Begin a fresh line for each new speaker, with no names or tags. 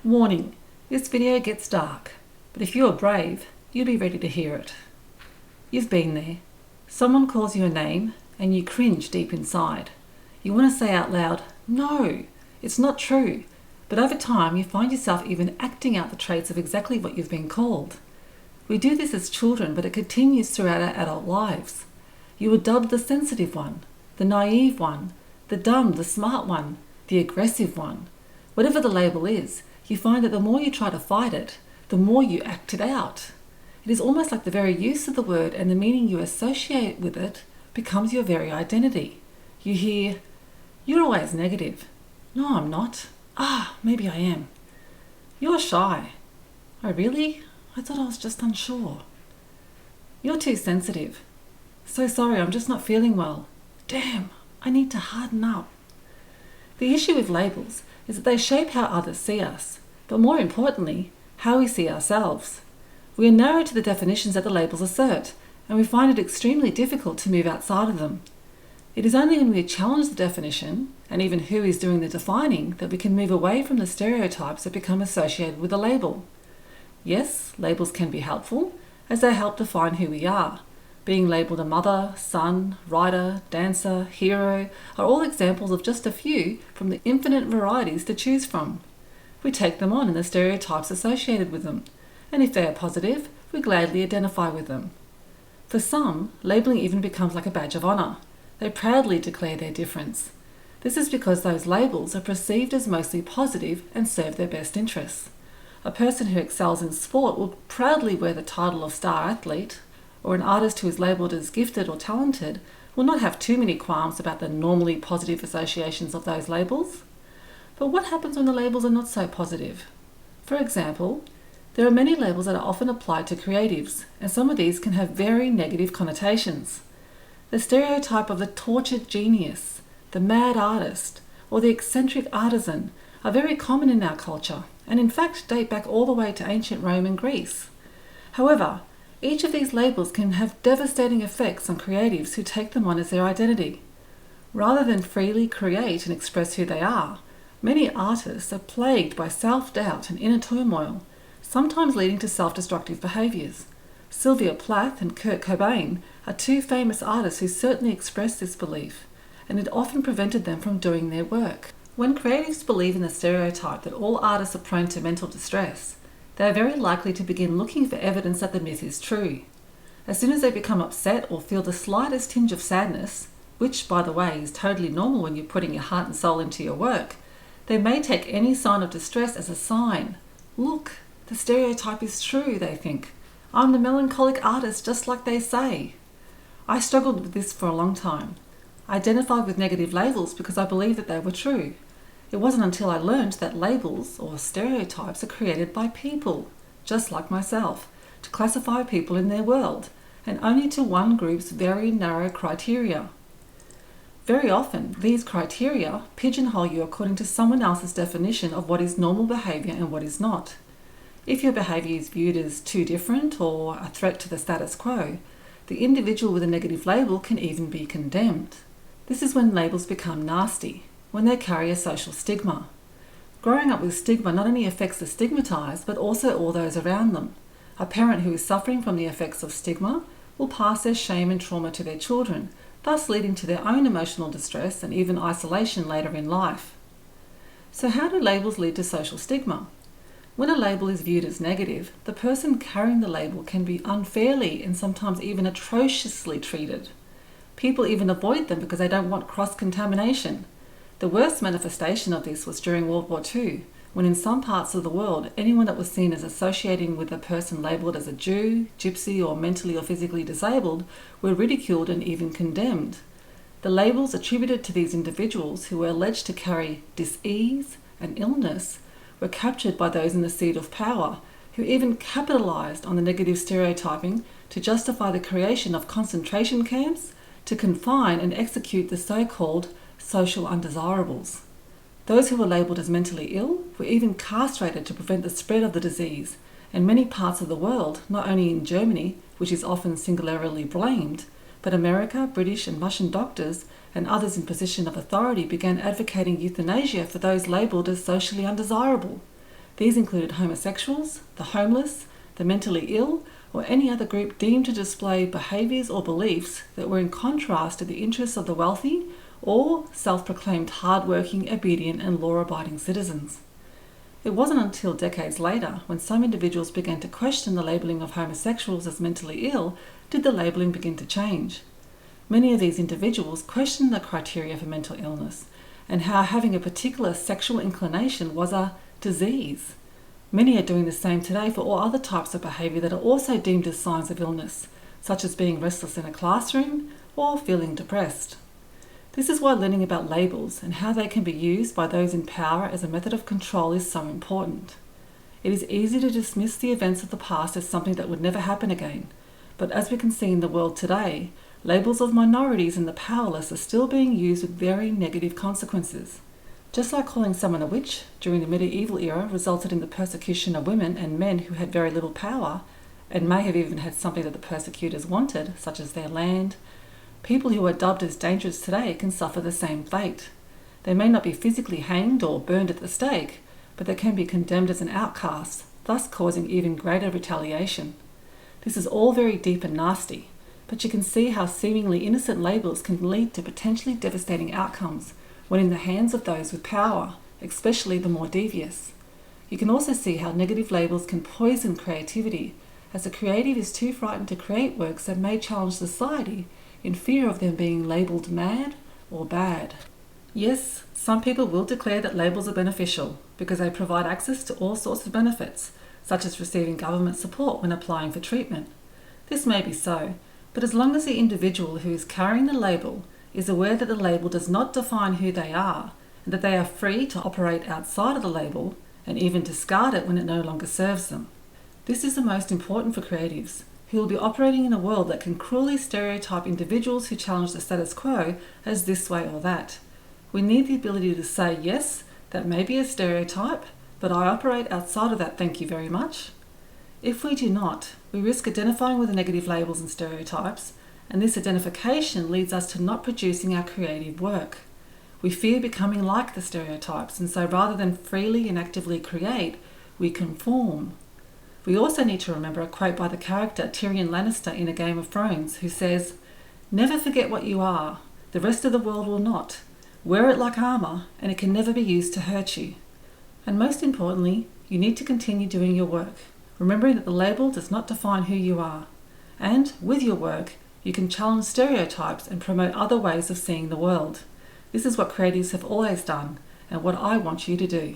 Warning, this video gets dark, but if you're brave, you'll be ready to hear it. You've been there. Someone calls you a name and you cringe deep inside. You want to say out loud, no, it's not true. But over time, you find yourself even acting out the traits of exactly what you've been called. We do this as children, but it continues throughout our adult lives. You were dubbed the sensitive one, the naive one, the dumb, the smart one, the aggressive one. Whatever the label is, you find that the more you try to fight it, the more you act it out. It is almost like the very use of the word and the meaning you associate with it becomes your very identity. You hear, "You're always negative." "No, I'm not." "Ah, maybe I am." "You're shy." "Oh, really? I thought I was just unsure." "You're too sensitive." "So sorry, I'm just not feeling well." "Damn, I need to harden up." The issue with labels is that they shape how others see us, but more importantly, how we see ourselves. We are narrowed to the definitions that the labels assert, and we find it extremely difficult to move outside of them. It is only when we challenge the definition, and even who is doing the defining, that we can move away from the stereotypes that become associated with a label. Yes, labels can be helpful, as they help define who we are. Being labelled a mother, son, writer, dancer, hero are all examples of just a few from the infinite varieties to choose from. We take them on in the stereotypes associated with them, and if they are positive, we gladly identify with them. For some, labelling even becomes like a badge of honour. They proudly declare their difference. This is because those labels are perceived as mostly positive and serve their best interests. A person who excels in sport will proudly wear the title of star athlete, or an artist who is labelled as gifted or talented will not have too many qualms about the normally positive associations of those labels. But what happens when the labels are not so positive? For example, there are many labels that are often applied to creatives, and some of these can have very negative connotations. The stereotype of the tortured genius, the mad artist, or the eccentric artisan are very common in our culture, and in fact date back all the way to ancient Rome and Greece. However, each of these labels can have devastating effects on creatives who take them on as their identity. Rather than freely create and express who they are, many artists are plagued by self-doubt and inner turmoil, sometimes leading to self-destructive behaviours. Sylvia Plath and Kurt Cobain are two famous artists who certainly express this belief, and it often prevented them from doing their work. When creatives believe in the stereotype that all artists are prone to mental distress, they are very likely to begin looking for evidence that the myth is true. As soon as they become upset or feel the slightest tinge of sadness, which, by the way, is totally normal when you're putting your heart and soul into your work, they may take any sign of distress as a sign. Look, the stereotype is true, they think. I'm the melancholic artist just like they say. I struggled with this for a long time. I identified with negative labels because I believed that they were true. It wasn't until I learned that labels, or stereotypes, are created by people, just like myself, to classify people in their world, and only to one group's very narrow criteria. Very often, these criteria pigeonhole you according to someone else's definition of what is normal behaviour and what is not. If your behaviour is viewed as too different or a threat to the status quo, the individual with a negative label can even be condemned. This is when labels become nasty, when they carry a social stigma. Growing up with stigma not only affects the stigmatised, but also all those around them. A parent who is suffering from the effects of stigma will pass their shame and trauma to their children, thus leading to their own emotional distress and even isolation later in life. So how do labels lead to social stigma? When a label is viewed as negative, the person carrying the label can be unfairly and sometimes even atrociously treated. People even avoid them because they don't want cross-contamination. The worst manifestation of this was during World War II, when in some parts of the world, anyone that was seen as associating with a person labelled as a Jew, gypsy, or mentally or physically disabled were ridiculed and even condemned. The labels attributed to these individuals who were alleged to carry dis-ease and illness were captured by those in the seat of power, who even capitalised on the negative stereotyping to justify the creation of concentration camps to confine and execute the so-called social undesirables. Those who were labelled as mentally ill were even castrated to prevent the spread of the disease, and many parts of the world, not only in Germany, which is often singularly blamed, but America, British and Russian doctors and others in position of authority began advocating euthanasia for those labelled as socially undesirable. These included homosexuals, the homeless, the mentally ill, or any other group deemed to display behaviours or beliefs that were in contrast to the interests of the wealthy or self-proclaimed hard-working, obedient and law-abiding citizens. It wasn't until decades later, when some individuals began to question the labelling of homosexuals as mentally ill, did the labelling begin to change. Many of these individuals questioned the criteria for mental illness and how having a particular sexual inclination was a disease. Many are doing the same today for all other types of behaviour that are also deemed as signs of illness, such as being restless in a classroom or feeling depressed. This is why learning about labels and how they can be used by those in power as a method of control is so important. It is easy to dismiss the events of the past as something that would never happen again, but as we can see in the world today, labels of minorities and the powerless are still being used with very negative consequences. Just like calling someone a witch during the medieval era resulted in the persecution of women and men who had very little power, and may have even had something that the persecutors wanted, such as their land, people who are dubbed as dangerous today can suffer the same fate. They may not be physically hanged or burned at the stake, but they can be condemned as an outcast, thus causing even greater retaliation. This is all very deep and nasty, but you can see how seemingly innocent labels can lead to potentially devastating outcomes when in the hands of those with power, especially the more devious. You can also see how negative labels can poison creativity, as the creative is too frightened to create works that may challenge society in fear of them being labelled mad or bad. Yes, some people will declare that labels are beneficial because they provide access to all sorts of benefits, such as receiving government support when applying for treatment. This may be so, but as long as the individual who is carrying the label is aware that the label does not define who they are, and that they are free to operate outside of the label and even discard it when it no longer serves them. This is the most important for creatives, who will be operating in a world that can cruelly stereotype individuals who challenge the status quo as this way or that. We need the ability to say, yes, that may be a stereotype, but I operate outside of that, thank you very much. If we do not, we risk identifying with the negative labels and stereotypes, and this identification leads us to not producing our creative work. We fear becoming like the stereotypes, and so rather than freely and actively create, we conform. We also need to remember a quote by the character Tyrion Lannister in A Game of Thrones, who says, "Never forget what you are. The rest of the world will not. Wear it like armour, and it can never be used to hurt you." And most importantly, you need to continue doing your work, remembering that the label does not define who you are. And with your work, you can challenge stereotypes and promote other ways of seeing the world. This is what creatives have always done, and what I want you to do.